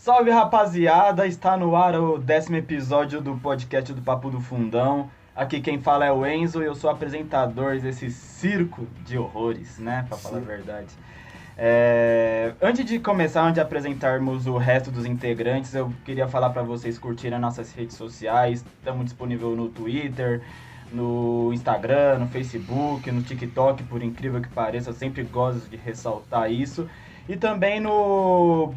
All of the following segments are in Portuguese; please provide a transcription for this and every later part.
Salve, rapaziada, está no ar o 10º episódio do podcast do Papo do Fundão. Aqui quem fala é o Enzo e eu sou apresentador desse circo de horrores, né, pra falar a verdade. Antes de começar, antes de apresentarmos o resto dos integrantes, eu queria falar para vocês curtirem as nossas redes sociais. Estamos disponíveis no Twitter, no Instagram, no Facebook, no TikTok, por incrível que pareça, eu sempre gosto de ressaltar isso. E também no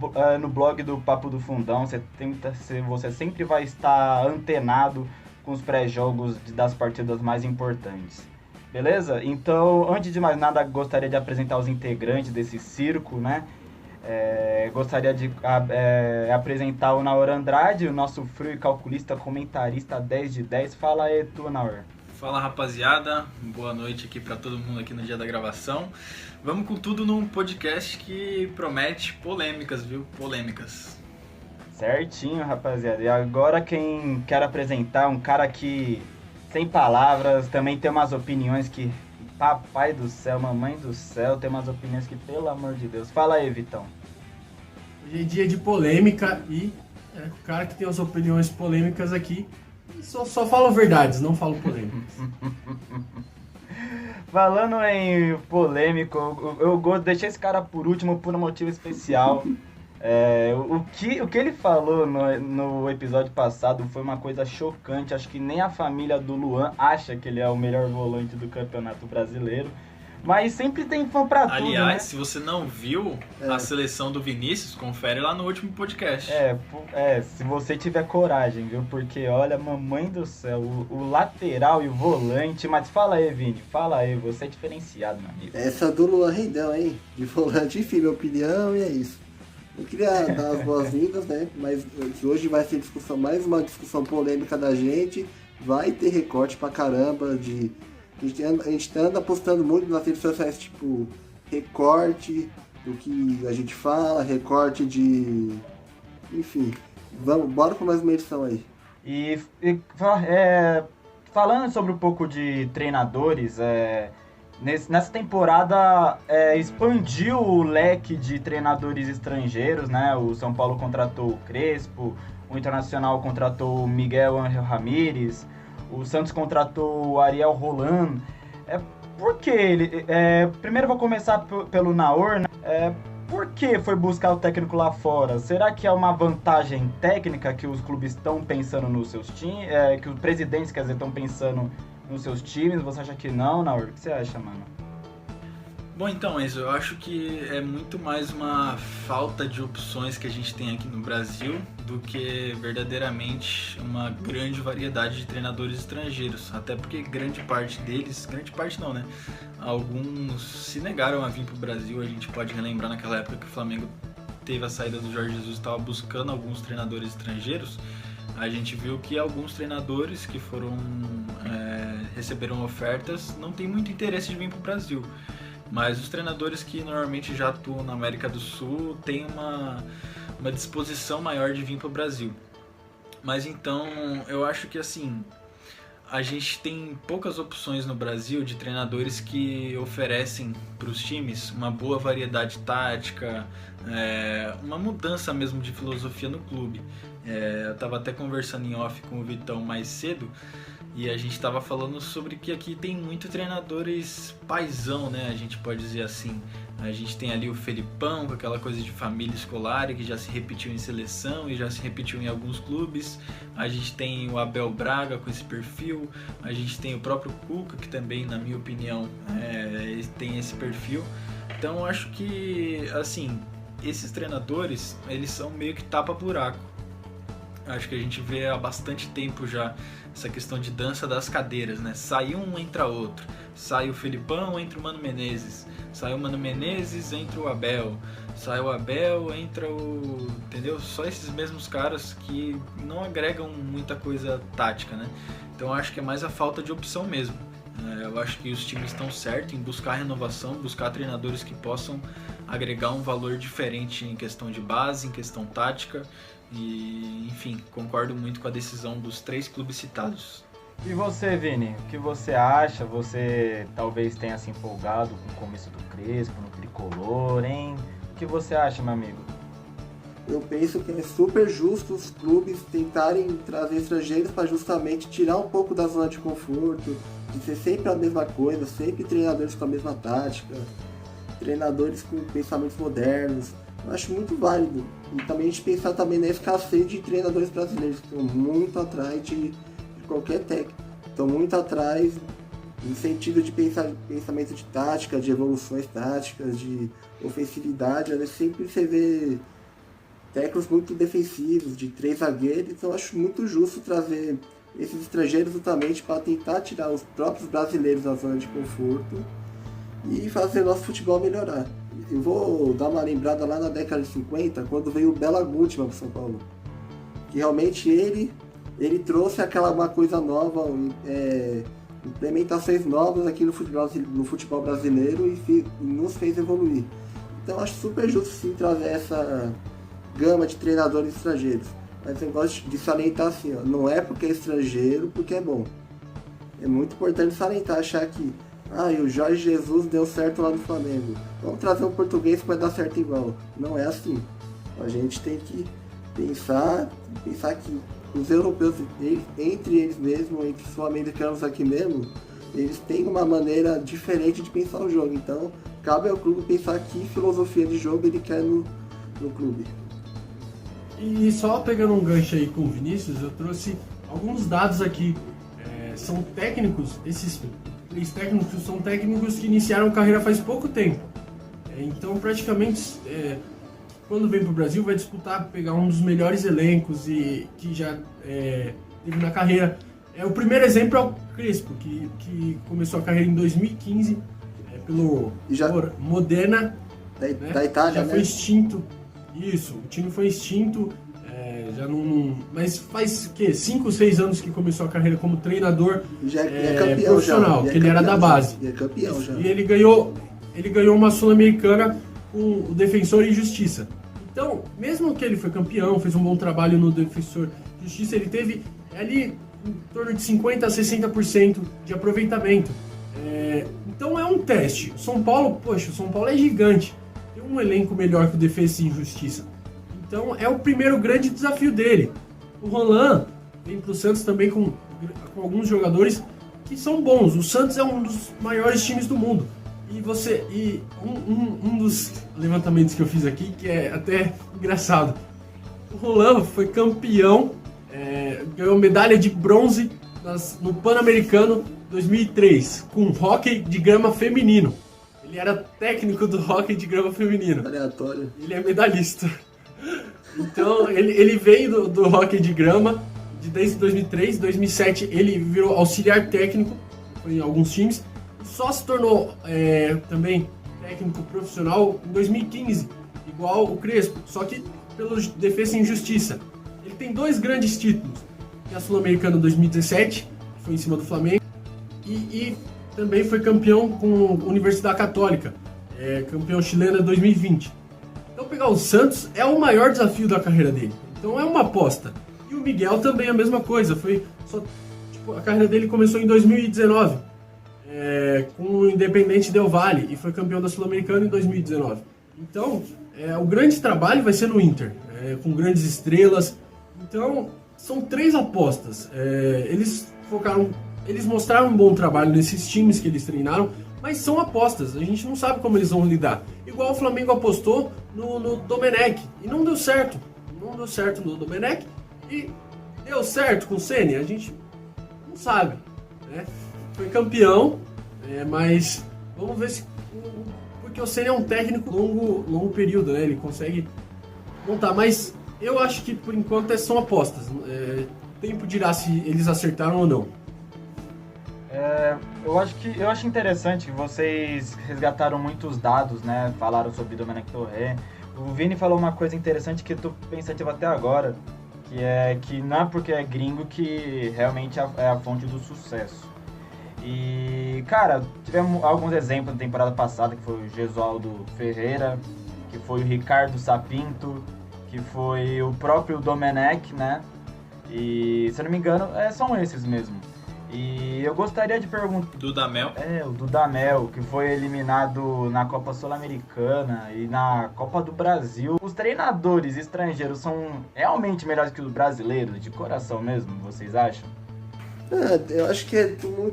blog do Papo do Fundão, você sempre vai estar antenado com os pré-jogos das partidas mais importantes. Beleza? Então, antes de mais nada, gostaria de apresentar os integrantes desse circo, né? Gostaria de apresentar o Naor Andrade, o nosso frio e calculista, comentarista 10 de 10. Fala aí, tu, Naor. Fala, rapaziada, boa noite aqui pra todo mundo aqui no dia da gravação. Vamos com tudo num podcast que promete polêmicas, viu? Polêmicas. Certinho, rapaziada. E agora quem quer apresentar um cara que, sem palavras, também tem umas opiniões que, papai do céu, mamãe do céu, tem umas opiniões que, pelo amor de Deus. Fala aí, Vitão. Hoje é dia de polêmica e o cara que tem as opiniões polêmicas aqui só fala verdades, não fala polêmicas. Falando em polêmico, eu deixei esse cara por último por um motivo especial. O que ele falou no episódio passado foi uma coisa chocante. Acho que nem a família do Luan acha que ele é o melhor volante do Campeonato Brasileiro. Mas sempre tem fã pra tudo, Aliás, né? Se você não viu a seleção do Vinícius, confere lá no último podcast. Se você tiver coragem, viu? Porque, olha, mamãe do céu, o lateral e o volante... Mas fala aí, Vini, fala aí, você é diferenciado, meu amigo. Essa do Luan Rendão, hein? De volante, enfim, minha opinião, e é isso. Eu queria dar as boas-vindas, né? Mas hoje vai ser mais uma discussão polêmica da gente. Vai ter recorte pra caramba de... A gente anda postando muito nas redes sociais, tipo, recorte do que a gente fala, recorte de... Enfim, bora com mais uma edição aí. Falando sobre um pouco de treinadores, nessa temporada expandiu o leque de treinadores estrangeiros, né? O São Paulo contratou o Crespo, o Internacional contratou o Miguel Ángel Ramírez, o Santos contratou o Ariel Roland. Por que ele... primeiro eu vou começar pelo Naor, né? Por que foi buscar o técnico lá fora? Será que é uma vantagem técnica que os clubes estão pensando nos seus times? Que os presidentes, quer dizer, estão pensando nos seus times? Você acha que não, Naor? O que você acha, mano? Bom, então, Enzo, eu acho que é muito mais uma falta de opções que a gente tem aqui no Brasil do que verdadeiramente uma grande variedade de treinadores estrangeiros. Até porque grande parte não, né? Alguns se negaram a vir para o Brasil. A gente pode relembrar naquela época que o Flamengo teve a saída do Jorge Jesus, estava buscando alguns treinadores estrangeiros. A gente viu que alguns treinadores que receberam ofertas não têm muito interesse de vir para o Brasil. Mas os treinadores que normalmente já atuam na América do Sul têm uma disposição maior de vir para o Brasil. Mas então, eu acho que assim, a gente tem poucas opções no Brasil de treinadores que oferecem para os times uma boa variedade tática, uma mudança mesmo de filosofia no clube. Eu estava até conversando em off com o Vitão mais cedo, e a gente estava falando sobre que aqui tem muito treinadores paizão, né? A gente pode dizer assim. A gente tem ali o Felipão, com aquela coisa de família escolar, que já se repetiu em seleção e já se repetiu em alguns clubes. A gente tem o Abel Braga com esse perfil. A gente tem o próprio Cuca, que também, na minha opinião, tem esse perfil. Então, eu acho que, assim, esses treinadores, eles são meio que tapa-buraco. Acho que a gente vê há bastante tempo já essa questão de dança das cadeiras, né? Sai um, entra outro. Sai o Felipão, entra o Mano Menezes. Sai o Mano Menezes, entra o Abel. Sai o Abel, entra o... Entendeu? Só esses mesmos caras que não agregam muita coisa tática, né? Então eu acho que é mais a falta de opção mesmo. Eu acho que os times estão certos em buscar renovação, buscar treinadores que possam agregar um valor diferente em questão de base, em questão tática. E, enfim, concordo muito com a decisão dos 3 clubes citados. E você, Vini, o que você acha? Você talvez tenha se empolgado com o começo do Crespo, no Tricolor, hein? O que você acha, meu amigo? eu penso que é super justo os clubes tentarem trazer estrangeiros para justamente tirar um pouco da zona de conforto, de ser sempre a mesma coisa, sempre treinadores com a mesma tática, treinadores com pensamentos modernos. Eu acho muito válido. E também a gente pensar também na escassez de treinadores brasileiros, que estão muito atrás de qualquer técnico. Estão muito atrás no sentido de pensamento de tática, de evoluções táticas, de ofensividade. Sempre você vê técnicos muito defensivos, de 3 zagueiros. Então eu acho muito justo trazer esses estrangeiros justamente para tentar tirar os próprios brasileiros da zona de conforto e fazer nosso futebol melhorar. Eu vou dar uma lembrada lá na década de 50, quando veio o Bela Gutmann para São Paulo. Que realmente ele trouxe uma coisa nova, implementações novas aqui no futebol brasileiro e nos fez evoluir. Então acho super justo sim trazer essa gama de treinadores estrangeiros. Mas eu gosto de salientar assim, ó, não é porque é estrangeiro, porque é bom. É muito importante salientar, achar que e o Jorge Jesus deu certo lá no Flamengo, vamos trazer um português que vai dar certo igual. Não é assim. A gente tem que pensar que os europeus, entre eles mesmos, entre os sul-americanos aqui mesmo, eles têm uma maneira diferente de pensar o jogo. Então, cabe ao clube pensar que filosofia de jogo ele quer no clube. E só pegando um gancho aí com o Vinícius, eu trouxe alguns dados aqui. São técnicos, esses 3 técnicos são técnicos que iniciaram carreira faz pouco tempo. Então, praticamente, quando vem para o Brasil, vai disputar, pegar um dos melhores elencos e que já teve na carreira. O primeiro exemplo é o Crespo, que começou a carreira em 2015 pelo Modena, da Itália, já foi extinto. Isso, o time foi extinto, já não, mas faz 5, 6 anos que começou a carreira como treinador já é campeão, profissional, que ele era da base. E é campeão já. E ele ganhou uma Sul-Americana com o Defensor e Justiça. Então, mesmo que ele foi campeão, fez um bom trabalho no Defensor e Justiça, ele teve ali em torno de 50% a 60% de aproveitamento. Então é um teste. O São Paulo é gigante. Tem um elenco melhor que o Defesa e Justiça. Então é o primeiro grande desafio dele. O Roland vem para o Santos também com alguns jogadores que são bons. O Santos é um dos maiores times do mundo. E um dos levantamentos que eu fiz aqui, que é até engraçado. O Roland foi campeão, ganhou medalha de bronze no Pan-Americano 2003, com hóquei de grama feminino. Ele era técnico do hóquei de grama feminino. Aleatório. Ele é medalhista. Então, ele veio do hóquei de grama desde 2003. 2007 ele virou auxiliar técnico em alguns times. Só se tornou também técnico profissional em 2015, igual o Crespo, só que pelo Defesa e Justiça. Ele tem 2 grandes títulos. Tem a Sul-Americana 2017, que foi em cima do Flamengo, e também foi campeão com a Universidade Católica, campeão chileno em 2020. Então pegar o Santos é o maior desafio da carreira dele. Então é uma aposta. E o Miguel também é a mesma coisa. A carreira dele começou em 2019, com o Independente Del Valle, e foi campeão da Sul-Americana em 2019. Então o grande trabalho vai ser no Inter, com grandes estrelas. Então são 3 apostas. Eles mostraram um bom trabalho nesses times que eles treinaram, mas são apostas, a gente não sabe como eles vão lidar. Igual o Flamengo apostou no Domenech, e não deu certo. Não deu certo no Domenech, e deu certo com o Ceni, a gente não sabe. Né? Foi campeão, mas vamos ver se... Porque o Ceni é um técnico longo período, né? Ele consegue montar, mas eu acho que por enquanto são apostas. Tempo dirá se eles acertaram ou não. Eu acho interessante que vocês resgataram muitos dados, né? Falaram sobre Domenech Torrent. O Vini falou uma coisa interessante que eu tô pensativo até agora, que é que não é porque é gringo que realmente é a fonte do sucesso. E, cara, tivemos alguns exemplos na temporada passada, que foi o Gesualdo Ferreira, que foi o Ricardo Sapinto, que foi o próprio Domenech, né? E, se eu não me engano, são esses mesmo. E eu gostaria de perguntar... Dudamel. O Dudamel, que foi eliminado na Copa Sul-Americana e na Copa do Brasil. Os treinadores estrangeiros são realmente melhores que os brasileiros, de coração mesmo, vocês acham? Eu acho que é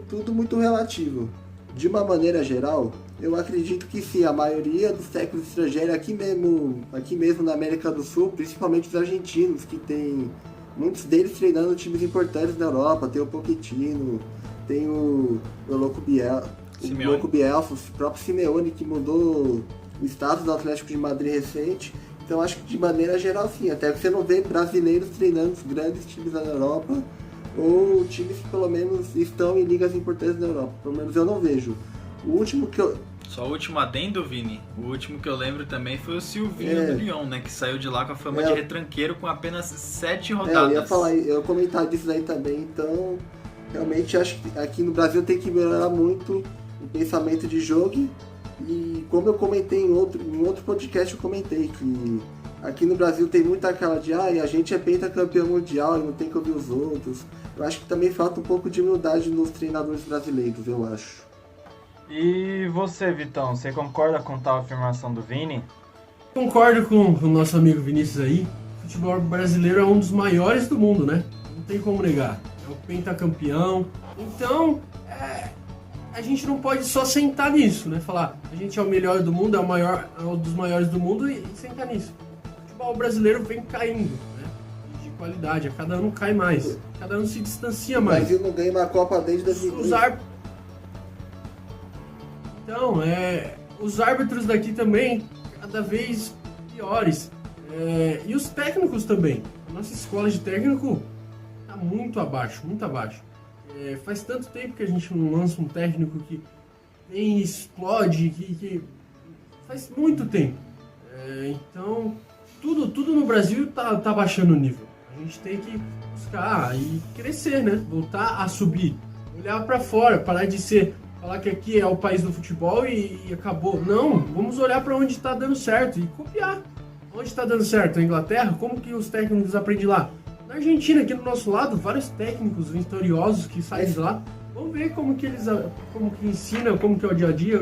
tudo muito relativo. De uma maneira geral, eu acredito que sim, a maioria dos técnicos estrangeiros aqui mesmo na América do Sul, principalmente os argentinos, que tem muitos deles treinando times importantes na Europa, tem o Pochettino, tem o Louco Bielsa, o próprio Simeone, que mudou o status do Atlético de Madrid recente. Então acho que de maneira geral sim, até que você não vê brasileiros treinando os grandes times da Europa, ou times que pelo menos estão em ligas importantes na Europa. Pelo menos eu não vejo. Só o último adendo, Vini. O último que eu lembro também foi o Silvinho do Lyon, né? Que saiu de lá com a fama de retranqueiro com apenas 7 rodadas. Eu ia comentar disso aí também. Então, realmente acho que aqui no Brasil tem que melhorar muito o pensamento de jogo. E como eu comentei em outro podcast, eu comentei que aqui no Brasil tem muita aquela de a gente é pentacampeão mundial e não tem que ouvir os outros. Eu acho que também falta um pouco de humildade nos treinadores brasileiros, eu acho. E você, Vitão, você concorda com tal afirmação do Vini? Concordo com o nosso amigo Vinícius aí. O futebol brasileiro é um dos maiores do mundo, né? Não tem como negar. É o pentacampeão. Então, a gente não pode só sentar nisso, né? Falar, a gente é o melhor do mundo, é um dos maiores do mundo e sentar nisso. O futebol brasileiro vem caindo, né? De qualidade, a cada ano cai mais. Cada ano se distancia mais. O Brasil não ganha uma Copa desde 2002. Então, os árbitros daqui também, cada vez piores. E os técnicos também. A nossa escola de técnico está muito abaixo, muito abaixo. Faz tanto tempo que a gente não lança um técnico que nem explode, que faz muito tempo. Então, tudo no Brasil tá baixando o nível. A gente tem que buscar e crescer, né? Voltar a subir. Olhar para fora, parar de falar que aqui é o país do futebol e acabou. Não, vamos olhar para onde está dando certo e copiar. Onde está dando certo? Na Inglaterra? Como que os técnicos aprendem lá? Na Argentina, aqui do nosso lado, vários técnicos vitoriosos que saem de lá. Vamos ver como que ensinam, como que é o dia a dia.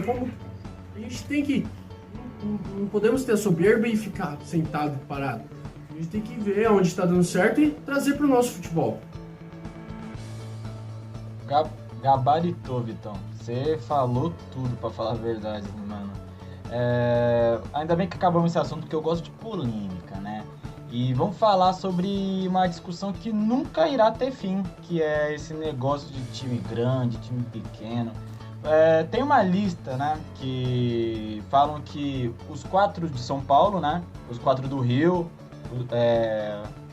A gente tem que... Não podemos ter a soberba e ficar sentado, parado. A gente tem que ver onde está dando certo e trazer para o nosso futebol. Gabaritou, Vitão. Você falou tudo, pra falar a verdade, mano. Ainda bem que acabamos esse assunto, porque eu gosto de polêmica, né? E vamos falar sobre uma discussão que nunca irá ter fim, que é esse negócio de time grande, time pequeno. Tem uma lista, né, que falam que os 4 de São Paulo, né, os 4 do Rio,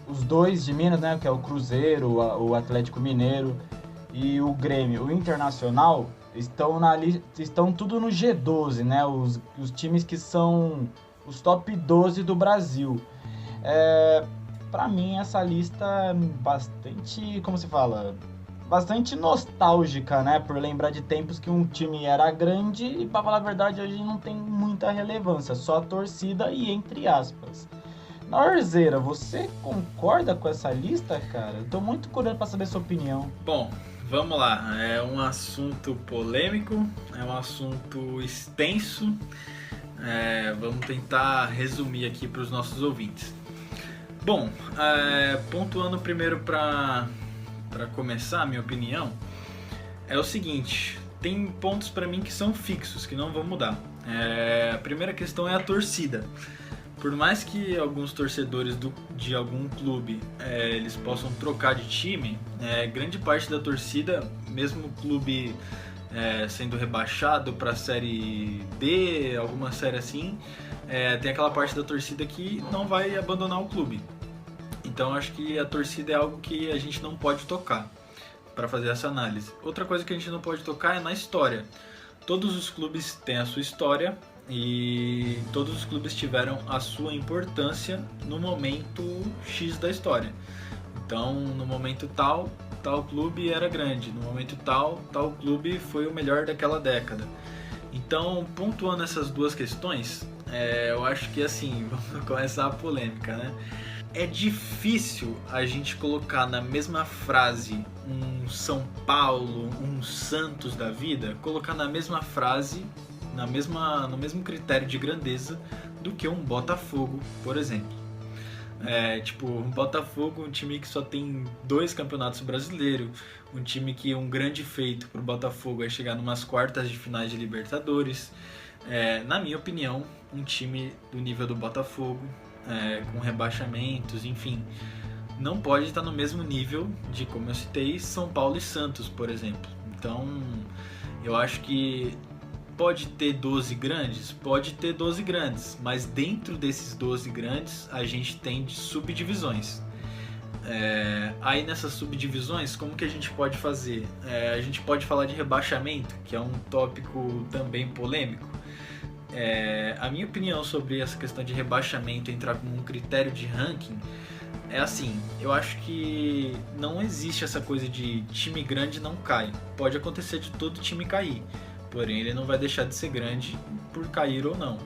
os 2 de Minas, né, que é o Cruzeiro, o Atlético Mineiro e o Grêmio, o Internacional, estão tudo no G12, né, os times que são os top 12 do Brasil. Pra mim essa lista é bastante, como se fala, bastante nostálgica, né, por lembrar de tempos que um time era grande e, pra falar a verdade, hoje não tem muita relevância, só a torcida e entre aspas. Norzeira, você concorda com essa lista, cara? Eu tô muito curioso pra saber a sua opinião. Bom, vamos lá. É um assunto polêmico, é um assunto extenso. Vamos tentar resumir aqui para os nossos ouvintes. Bom, pontuando primeiro para começar a minha opinião, é o seguinte: tem pontos para mim que são fixos, que não vão mudar. A primeira questão é a torcida. Por mais que alguns torcedores de algum clube eles possam trocar de time, grande parte da torcida, mesmo o clube sendo rebaixado para a Série D, alguma série assim, tem aquela parte da torcida que não vai abandonar o clube. Então acho que a torcida é algo que a gente não pode tocar para fazer essa análise. Outra coisa que a gente não pode tocar é na história. Todos os clubes têm a sua história e todos os clubes tiveram a sua importância no momento X da história. Então, no momento tal clube era grande, no momento tal clube foi o melhor daquela década. Então, pontuando essas duas questões, eu acho que assim, vamos começar a polêmica, né? é difícil a gente colocar na mesma frase um São Paulo, um Santos da vida, colocar na mesma frase, no mesmo critério de grandeza do que um Botafogo, por exemplo. Um Botafogo, um time que só tem 2 campeonatos brasileiros, um time que um grande feito pro Botafogo é chegar numas quartas de finais de Libertadores. Na minha opinião, um time do nível do Botafogo, com rebaixamentos, enfim, não pode estar no mesmo nível de, como eu citei, São Paulo e Santos, por exemplo. Então, eu acho que pode ter 12 grandes? Pode ter 12 grandes, mas dentro desses 12 grandes a gente tem subdivisões. Aí nessas subdivisões, como que a gente pode fazer? A gente pode falar de rebaixamento, que é um tópico também polêmico. A minha opinião sobre essa questão de rebaixamento entrar como um critério de ranking é assim: eu acho que não existe essa coisa de time grande não cai. Pode acontecer de todo time cair, porém ele não vai deixar de ser grande por cair ou não.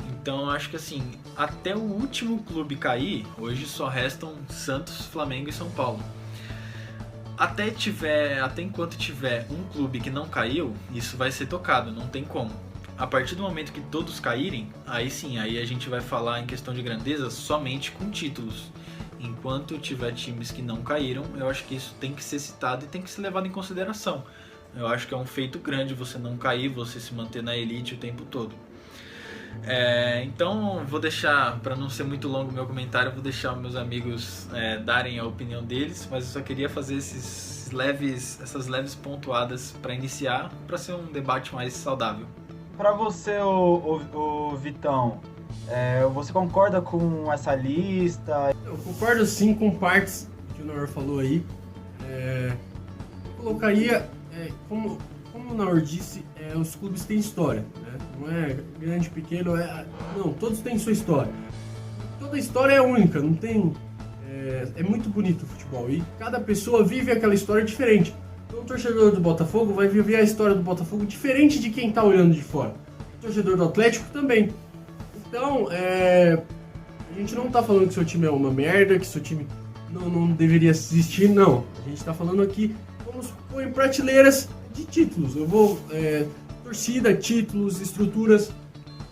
Então eu acho que assim, até o último clube cair, hoje só restam Santos, Flamengo e São Paulo. Até enquanto tiver um clube que não caiu, isso vai ser tocado, não tem como. A partir do momento que todos caírem, aí sim, aí a gente vai falar em questão de grandeza somente com títulos. Enquanto tiver times que não caíram, eu acho que isso tem que ser citado e tem que ser levado em consideração. Eu acho que é um feito grande você não cair, você se manter na elite o tempo todo. Então, vou deixar, para não ser muito longo o meu comentário, vou deixar os meus amigos darem a opinião deles, mas eu só queria fazer essas leves pontuadas para iniciar, para ser um debate mais saudável. Para você, o Vitão, você concorda com essa lista? Eu concordo sim com partes que o Naor falou aí. Eu colocaria, como o Naor disse, os clubes têm história, né? Não é grande, pequeno, não, todos têm sua história. Toda história é única, não tem... É muito bonito o futebol e cada pessoa vive aquela história diferente. Então, o torcedor do Botafogo vai viver a história do Botafogo diferente de quem está olhando de fora. O torcedor do Atlético também. Então, a gente não está falando que seu time é uma merda, que seu time não deveria existir, não. A gente está falando aqui, vamos pôr em prateleiras de títulos. Eu vou... torcida, títulos, estruturas.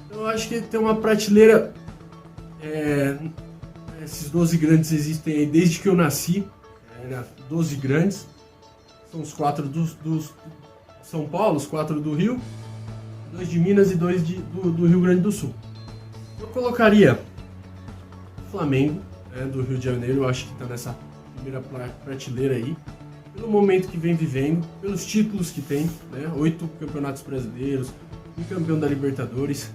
Então, eu acho que tem uma prateleira... esses 12 grandes existem aí desde que eu nasci. 12 grandes. São os 4 do São Paulo, os 4 do Rio, 2 de Minas e 2 do Rio Grande do Sul. Eu colocaria o Flamengo, do Rio de Janeiro, eu acho que está nessa primeira prateleira aí, pelo momento que vem vivendo, pelos títulos que tem, né? 8 campeonatos brasileiros, um campeão da Libertadores,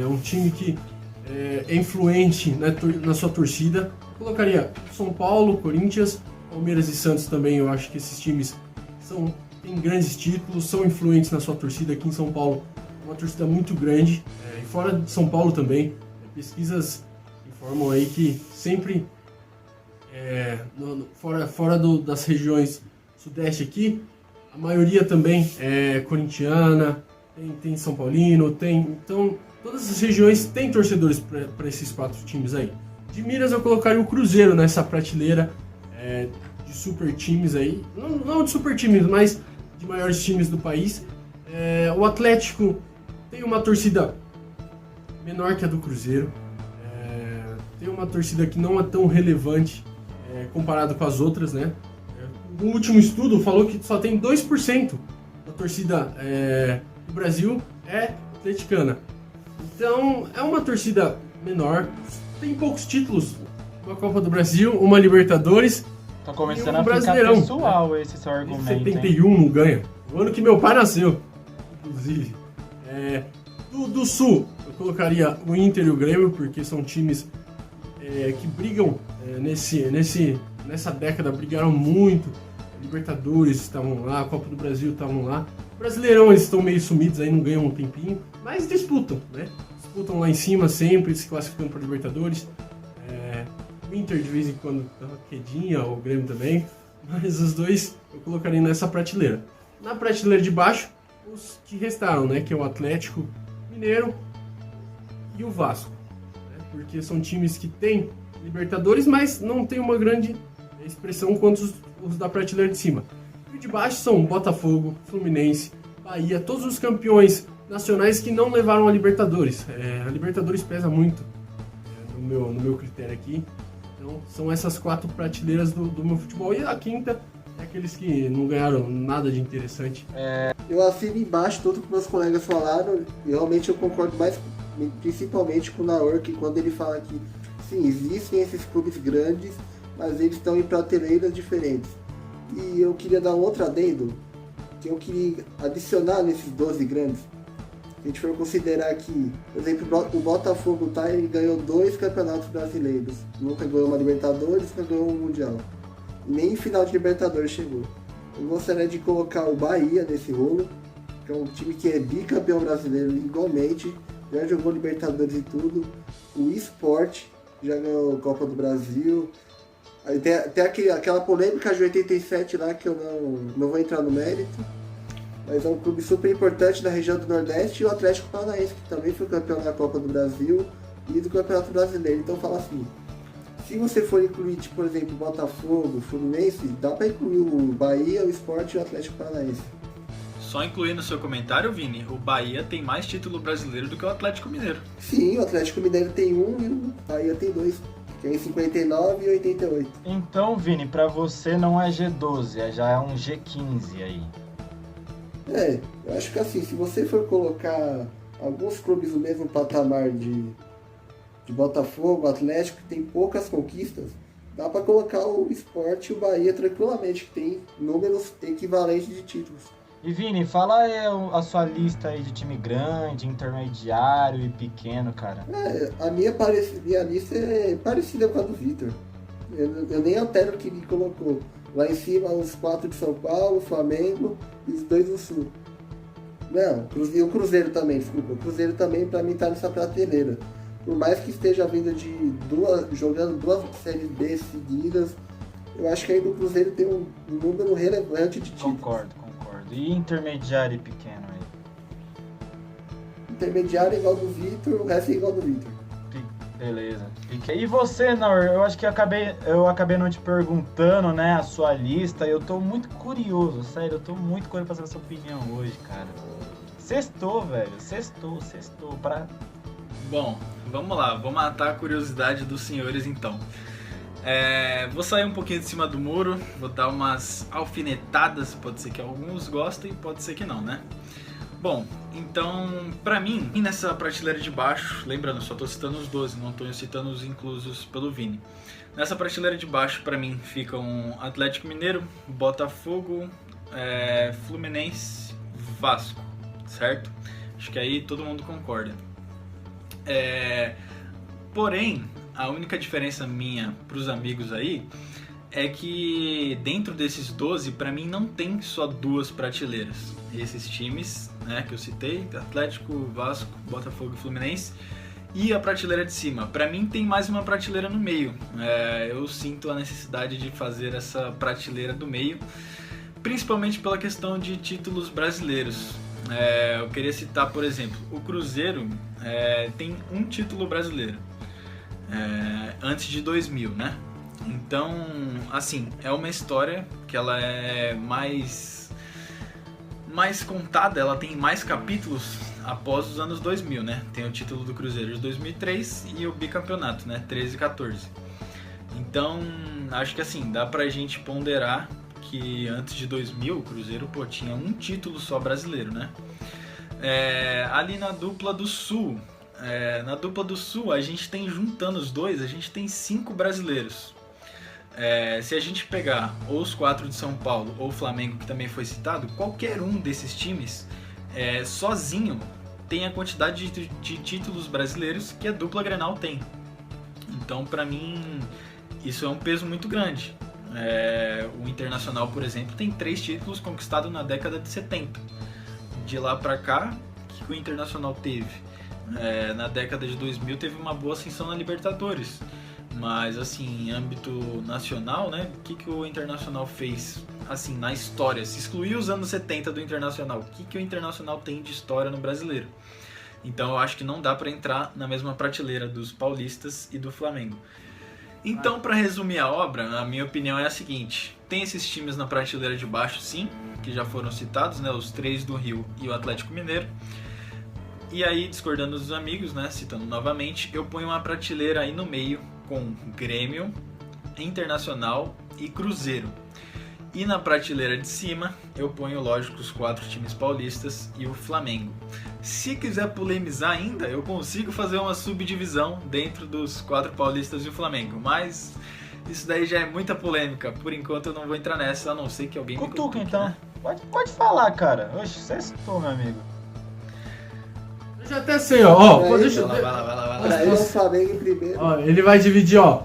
um time que é influente na sua torcida. Eu colocaria São Paulo, Corinthians, Palmeiras e Santos também, eu acho que esses times têm grandes títulos, são influentes na sua torcida. Aqui em São Paulo, uma torcida muito grande, e fora de São Paulo também. Pesquisas informam aí que sempre, fora das regiões sudeste aqui, a maioria também é corintiana, tem São Paulino, então todas as regiões têm torcedores para esses 4 times aí. De Minas eu colocaria o Cruzeiro nessa prateleira, de super times aí, não de super times, mas de maiores times do país. O Atlético tem uma torcida menor que a do Cruzeiro, tem uma torcida que não é tão relevante comparado com as outras, né? O último estudo falou que só tem 2% da torcida do Brasil atleticana. Então é uma torcida menor, tem poucos títulos, uma Copa do Brasil, uma Libertadores. Tá começando e um a ficar Brasileirão. pessoal esse seu argumento. 71 não ganha. O ano que meu pai nasceu, inclusive. Do Sul, eu colocaria o Inter e o Grêmio, porque são times que brigam nessa década, brigaram muito. Libertadores estavam lá, a Copa do Brasil estavam lá. Brasileirão eles estão meio sumidos, aí não ganham um tempinho, mas disputam, né? Disputam lá em cima sempre, se classificando para Libertadores. O Inter de vez em quando dá uma quedinha, o Grêmio também, mas os dois eu colocaria nessa prateleira. Na prateleira de baixo, os que restaram, né? Que é o Atlético Mineiro e o Vasco, né? Porque são times que têm Libertadores, mas não tem uma grande expressão quanto os da prateleira de cima. E de baixo são Botafogo, Fluminense, Bahia, todos os campeões nacionais que não levaram a Libertadores. A Libertadores pesa muito no meu critério aqui. Então são essas 4 prateleiras do meu futebol. E a quinta é aqueles que não ganharam nada de interessante. Eu assino embaixo tudo que meus colegas falaram, e realmente eu concordo mais, principalmente com o Naor, que quando ele fala que sim, existem esses clubes grandes, mas eles estão em prateleiras diferentes. E eu queria dar um outro adendo, que eu queria adicionar nesses 12 grandes. Se a gente for considerar que, por exemplo, o Botafogo ele ganhou 2 campeonatos brasileiros. Nunca ganhou uma Libertadores, nunca ganhou um Mundial. Nem em final de Libertadores chegou. Eu gostaria de colocar o Bahia nesse rolo, que é um time que é bicampeão brasileiro igualmente, já jogou Libertadores e tudo. O Sport já ganhou Copa do Brasil. Aí tem aquela polêmica de 87 lá, que eu não vou entrar no mérito. Mas é um clube super importante na região do Nordeste, e o Atlético Paranaense, que também foi campeão da Copa do Brasil e do Campeonato Brasileiro. Então fala assim, se você for incluir, tipo, por exemplo, Botafogo, Fluminense, dá pra incluir o Bahia, o Sport e o Atlético Paranaense. Só incluir no seu comentário, Vini, o Bahia tem mais título brasileiro do que o Atlético Mineiro. Sim, o Atlético Mineiro tem 1 e o Bahia tem 2, que é em 59 e 88. Então, Vini, pra você não é G12, já é um G15 aí. Eu acho que assim, se você for colocar alguns clubes no mesmo patamar de Botafogo, Atlético, que tem poucas conquistas, dá pra colocar o Sport e o Bahia tranquilamente, que tem números equivalentes de títulos. E Vini, fala aí a sua lista aí de time grande, intermediário e pequeno, cara. A minha lista é parecida com a do Vitor. Eu nem altero o que ele colocou. Lá em cima, os 4 de São Paulo, Flamengo e os 2 do Sul. Não, e o Cruzeiro também, desculpa. O Cruzeiro também, pra mim, tá nessa prateleira. Por mais que esteja vindo jogando 2 séries B seguidas, eu acho que ainda o Cruzeiro tem um número relevante de títulos. Concordo. E intermediário e pequeno aí? Intermediário é igual do Vitor, o resto é igual do Vitor. Beleza. E você, Naur? Eu acho que eu acabei não te perguntando, né, a sua lista. Eu tô muito curioso, sério. Eu tô muito curioso pra saber a sua opinião hoje, cara. Sextou, velho. Sextou. Bom, vamos lá. Vou matar a curiosidade dos senhores, então. Vou sair um pouquinho de cima do muro. Vou dar umas alfinetadas. Pode ser que alguns gostem, pode ser que não, né? Bom, então, pra mim, nessa prateleira de baixo, lembrando, só tô citando os 12, não tô citando os inclusos pelo Vini. Nessa prateleira de baixo, pra mim, ficam Atlético Mineiro, Botafogo, Fluminense, Vasco, certo? Acho que aí todo mundo concorda. Porém, a única diferença minha pros amigos aí é que dentro desses 12, pra mim, não tem só 2 prateleiras. Esses times, né, que eu citei, Atlético, Vasco, Botafogo e Fluminense, e a prateleira de cima. Pra mim tem mais uma prateleira no meio. Eu sinto a necessidade de fazer essa prateleira do meio, principalmente pela questão de títulos brasileiros. Eu queria citar, por exemplo, o Cruzeiro tem um título brasileiro, antes de 2000, né? Então, assim, é uma história que ela é mais contada, ela tem mais capítulos após os anos 2000, né? Tem o título do Cruzeiro de 2003 e o bicampeonato, né? 13 e 14. Então, acho que assim, dá pra gente ponderar que antes de 2000 o Cruzeiro, tinha um título só brasileiro, né? Ali na dupla do Sul, a gente tem, juntando os dois, a gente tem 5 brasileiros. Se a gente pegar ou os 4 de São Paulo ou o Flamengo, que também foi citado, qualquer um desses times sozinho tem a quantidade de títulos brasileiros que a dupla Grenal tem. Então, pra mim, isso é um peso muito grande. O Internacional, por exemplo, tem 3 títulos conquistados na década de 70. De lá pra cá, o que o Internacional teve? Na década de 2000 teve uma boa ascensão na Libertadores. Mas, assim, em âmbito nacional, né? O que o Internacional fez, assim, na história? Se excluir os anos 70 do Internacional, o que o Internacional tem de história no brasileiro? Então, eu acho que não dá para entrar na mesma prateleira dos paulistas e do Flamengo. Então, para resumir a obra, a minha opinião é a seguinte: tem esses times na prateleira de baixo, sim, que já foram citados, né, os 3 do Rio e o Atlético Mineiro. E aí, discordando dos amigos, né, citando novamente, eu ponho uma prateleira aí no meio com Grêmio, Internacional e Cruzeiro. E na prateleira de cima, eu ponho, lógico, os 4 times paulistas e o Flamengo. Se quiser polemizar ainda, eu consigo fazer uma subdivisão dentro dos 4 paulistas e o Flamengo. Mas isso daí já é muita polêmica. Por enquanto eu não vou entrar nessa, a não ser que alguém me Cutuca, cutuque, então. né? Pode falar, cara. Oxe, você citou, meu amigo. Eu já até sei, ó. Vai Deixa eu... Vai lá. Pra ele é o Flamengo em primeiro. Ó, ele vai dividir, ó.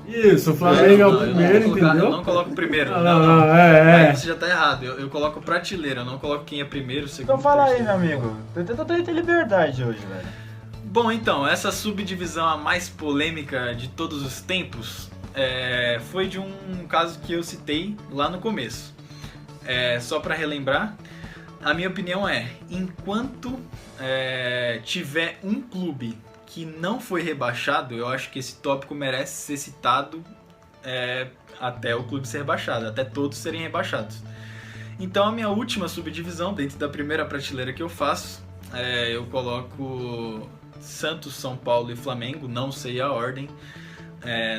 Isso, o Flamengo é o primeiro, entendeu? Eu não coloco o primeiro. Não, Aí você já tá errado. Eu coloco prateleira, eu não coloco quem é primeiro, segundo. Então fala aí, terceiro. meu amigo. Eu tô tendo liberdade hoje, velho. Bom, então, essa subdivisão a mais polêmica de todos os tempos foi de um caso que eu citei lá no começo. Só pra relembrar, a minha opinião enquanto tiver um clube que não foi rebaixado, eu acho que esse tópico merece ser citado até o clube ser rebaixado, até todos serem rebaixados. Então a minha última subdivisão, dentro da primeira prateleira que eu faço, eu coloco Santos, São Paulo e Flamengo, não sei a ordem,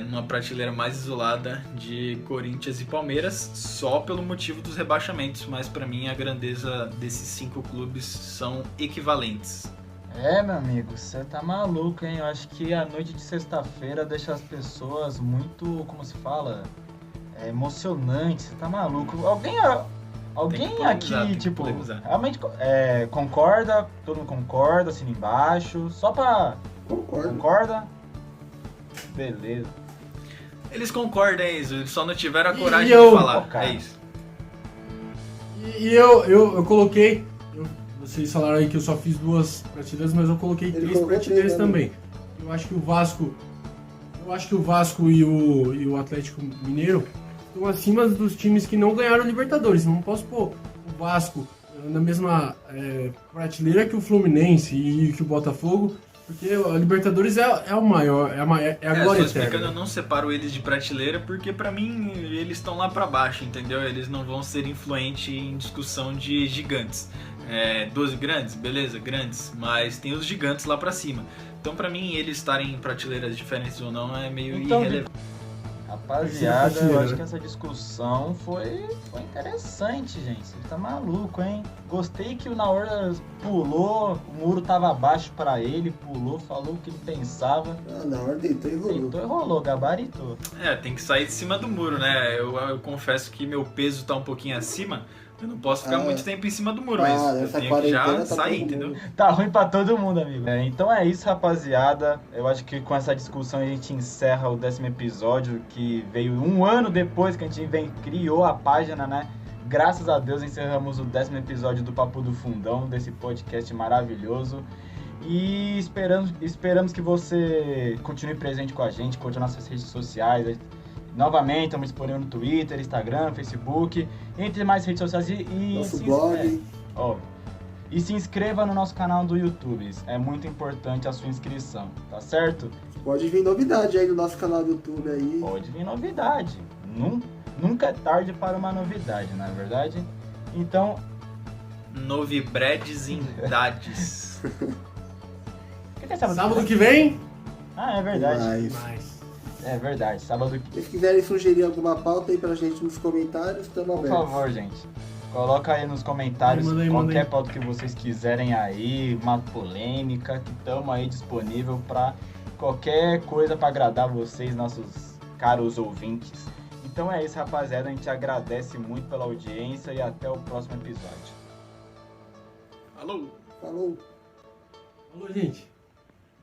numa prateleira mais isolada de Corinthians e Palmeiras, só pelo motivo dos rebaixamentos, mas para mim a grandeza desses 5 clubes são equivalentes. Meu amigo, você tá maluco, hein? Eu acho que a noite de sexta-feira deixa as pessoas muito, como se fala, emocionante. Você tá maluco. Alguém Tem que polemizar, tem aqui, que tipo, polemizar. realmente concorda? Todo mundo concorda, assina embaixo. Só pra... Concordo. Concorda? Beleza. Eles concordam, é isso, eles só não tiveram a E coragem eu- de falar, Ó, cara. é isso. E eu coloquei... Vocês falaram aí que eu só fiz 2 prateleiras, mas eu coloquei Ele 3 colocou prateleiras 3 também. Eu acho que o Vasco e o Atlético Mineiro estão acima dos times que não ganharam Libertadores. Não posso pôr o Vasco na mesma prateleira que o Fluminense e que o Botafogo, porque a Libertadores é o maior, é a glória Só explicando, eu eterna. não separo eles de prateleira, porque pra mim eles estão lá pra baixo, entendeu? Eles não vão ser influentes em discussão de gigantes. 12 grandes, beleza, grandes, mas tem os gigantes lá pra cima. Então pra mim eles estarem em prateleiras diferentes ou não é meio Então, irrelevante. Rapaziada, eu Né? acho que essa discussão foi interessante, gente. Você tá maluco, hein? Gostei que o Naor pulou, o muro tava abaixo pra ele, pulou, falou o que ele pensava. Na ordem, deitou e rolou. Tentou e rolou, gabaritou. Tem que sair de cima do muro, né? Eu confesso que meu peso tá um pouquinho acima. Eu não posso ficar muito tempo em cima do muro, mas eu essa tenho que já quarentena tá sair, todo entendeu? mundo. Tá ruim pra todo mundo, amigo. Então é isso, rapaziada. Eu acho que com essa discussão a gente encerra o 10º episódio, que veio um ano depois que a gente criou a página, né? Graças a Deus encerramos o 10º episódio do Papo do Fundão, desse podcast maravilhoso. E esperamos que você continue presente com a gente, curta nossas redes sociais. Novamente, estamos disponíveis no Twitter, Instagram, Facebook, entre mais redes sociais e Nosso blog. E se inscreva no nosso canal do YouTube. É muito importante a sua inscrição, tá certo? Pode vir novidade aí no nosso canal do YouTube aí. Pode vir novidade. Nunca é tarde para uma novidade, não é verdade? Então, Novidades em idades. o que é sábado? Sábado que vem? Ah, é verdade. Mais. É verdade, sábado que... Se quiserem sugerir alguma pauta aí pra gente nos comentários, estamos Por abertos. favor, gente. Coloca aí nos comentários Manda aí. qualquer pauta que vocês quiserem aí, uma polêmica, que estamos aí disponível para qualquer coisa para agradar vocês, nossos caros ouvintes. Então é isso, rapaziada. A gente agradece muito pela audiência e até o próximo episódio. Alô? Falou. Falou, gente.